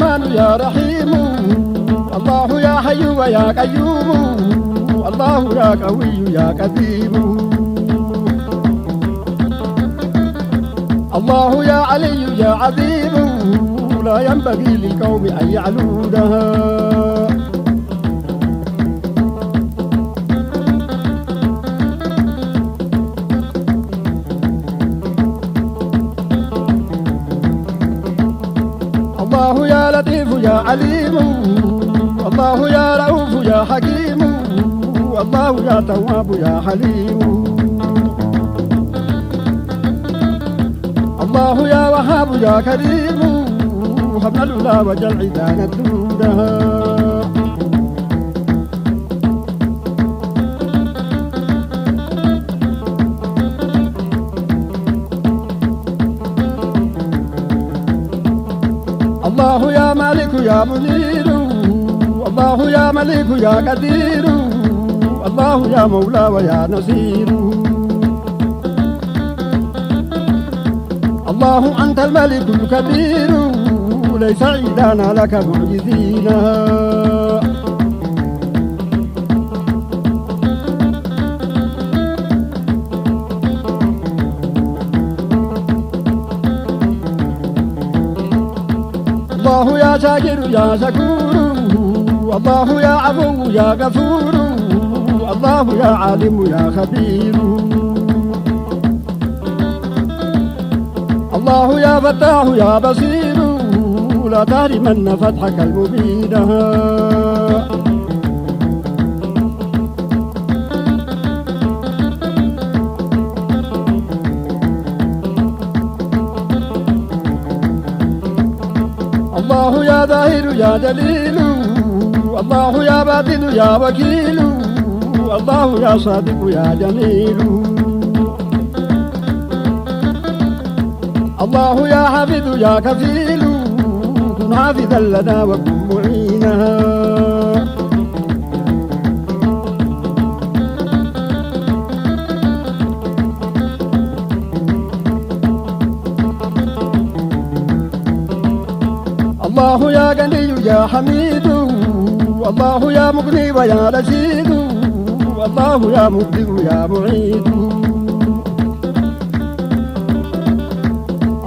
رحمن يا رحيم الله يا حي ويا قيوم الله يا قوي يا قديم الله يا علي يا عظيم لا ينبغي للقوم أن يعلونها الله يا لطيف يا عليم الله يا رؤوف يا حكيم الله يا تواب يا حليم الله يا وهاب يا كريم هب الأولى وجل عيدان الدودها الله يا مالك يا منير الله يا ملك يا قدير الله يا مولى ويا نصير الله أنت الملك الكبير ليس عيدانا لك معجزين الله يا شاكر يا شكور الله يا عفو يا غفور الله يا عالم يا خبير الله يا فتاح يا بصير لا تحرمن فتحك المبين الله يا ظاهر يا جليل الله يا باطن يا وكيل الله يا صادق يا جميل الله يا حافظ يا كفيل كن حافظا لنا وكن معينا الله يا غني يا حميد الله يا مغني ويا رشيد الله يا مبدئ يا معيد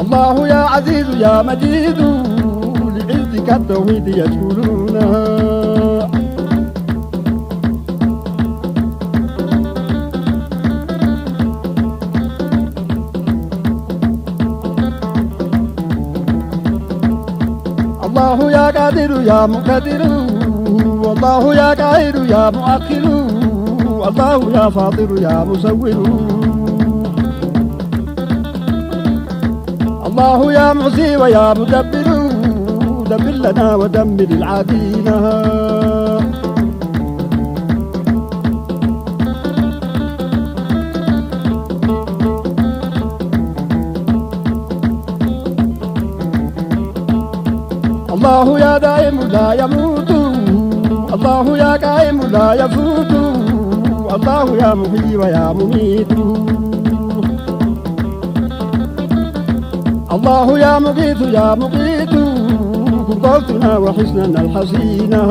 الله يا عزيز يا مجيد لعزك التوحيد يشكرونها الله يا قادر يا مقتدر والله يا قاهر يا مؤخر الله يا فاطر يا مصور الله يا معصي ويا مدبر دبر لنا ودمر العادين الله يا دائم لا يموت الله يا قائم لا يفوت الله يا محيي ويا مميت الله يا مغيث يا مغيث كن قوتنا وحسننا الحسينا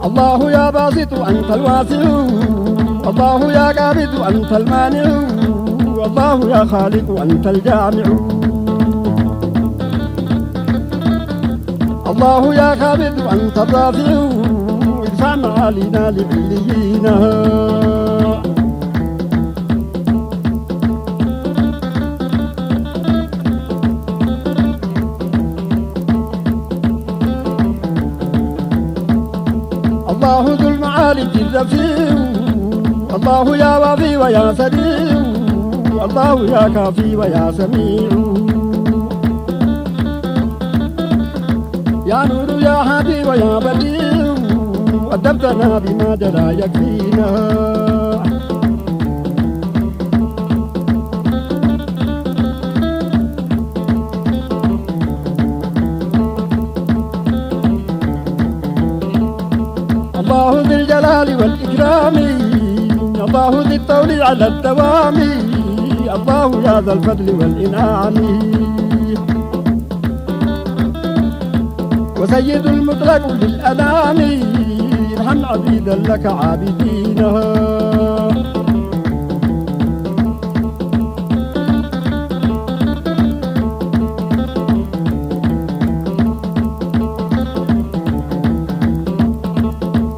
الله يا باسط أنت الواسع الله يا قابض أنت المانع الله يا خالق أنت الجامع الله يا قابض أنت الرافع ارفع معالينا لعلينا الله ذو المعالي الرفيع الله يا وافي ويا سريع الله يا كافي ويا سميع يا نور يا هادي ويا بديع أدبتنا بما جرى يكفينا الجلال والإكرام الله ذي الطول على الدوام الله يا ذا الفضل والإنعام وسيد المطلق للأنام ارحم عبيدا لك عابدينها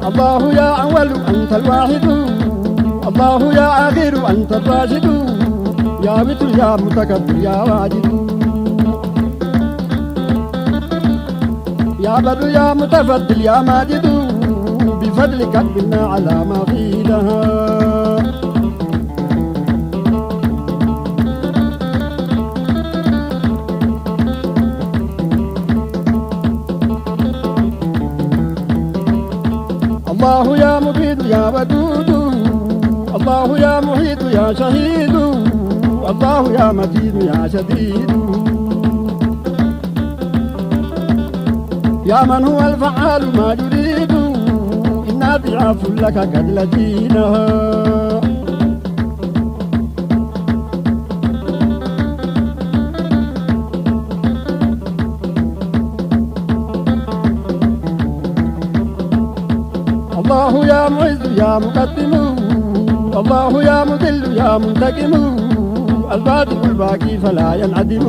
الله يا أول أنت الواحد الله يا آخر أنت الراشد يا وتر يا متكبر يا واجد يا بر يا متفضل يا ماجد بفضلك قبلنا على ما فيها الله يا مفيد يا ودود الله يا محيط يا شهيد الله يا متين يا شديد يا من هو الفعال ما يريد إنا ضعاف لك قد لدينا الله يا معز يا مقدم الله يا مذل يا منتقم الباطل الباقي فلا ينعدم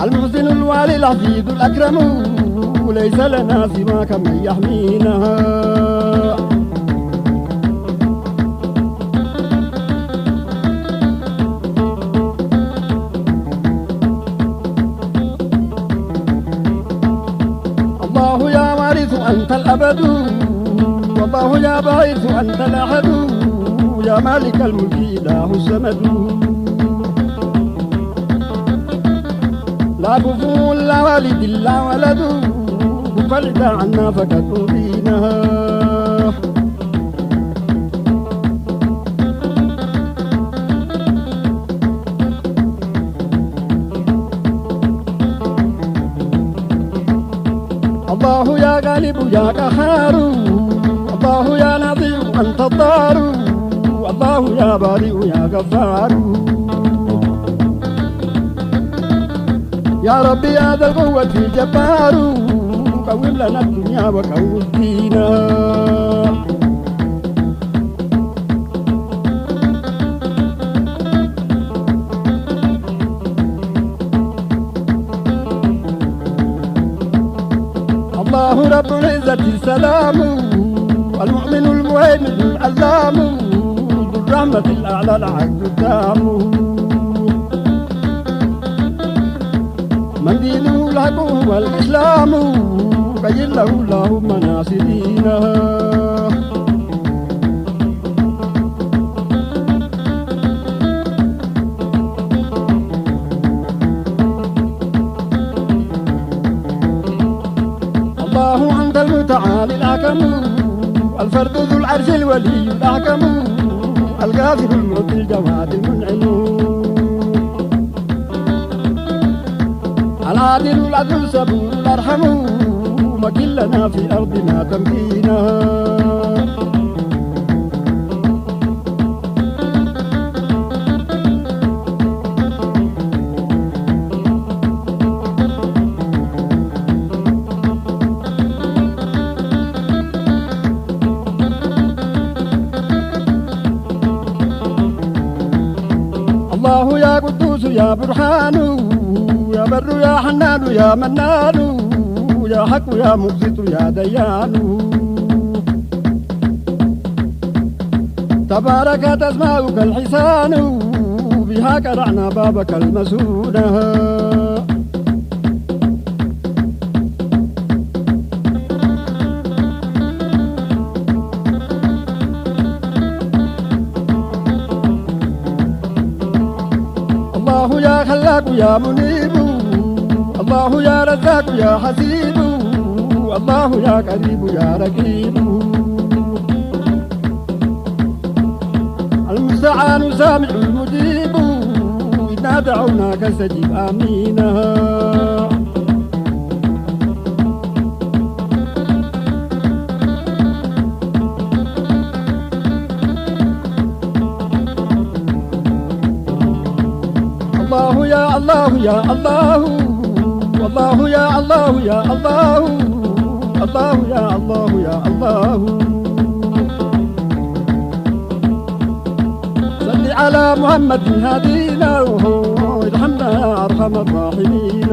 المحسن الوالي العزيز الأكرم ليس لنا سواك من يحمينا الله يا وارث أنت الأبد والله يا باعث أنت الأحد يا مالك الملك إله السمد لا كفو لا والد لا ولد فلد عنا فقد أوذينا الله يا غالب يا قهار الله يا نظير أنت الضار الله يا بارئ يا غفار يا ربي يا ذا القوة الجبار قوم لنا الدنيا وقوم دينا الله رب العزة السلام المؤمن المهيمن العلام ذو الرحمة الأعلى العز التام من دينه الحق هو الإسلام بين له الله مناصرينا الله أنت المتعالي الأحكم الفرد ذو العرش الولي الأحكم الغافر المعطي الجواد المنعم العادل العدل الصبور الأرحم مكن لنا في أرضنا تمكينا الله يا قدوس يا برهان يا بر يا حنان يا منان يا حق يا مقسط يا ديان تبارك تسمعك الحسان بها قرعنا بابك المسون الله يا خلاق يا منيب الله يا رزاق يا حسيب الله يا قريب يا رقيب المستعان سامع المجيب إذا دعوناك استجب آمين الله يا الله يا الله الله يا الله يا الله الله يا الله يا الله صل على محمد هدينا وارحمنا يا ارحم الراحمين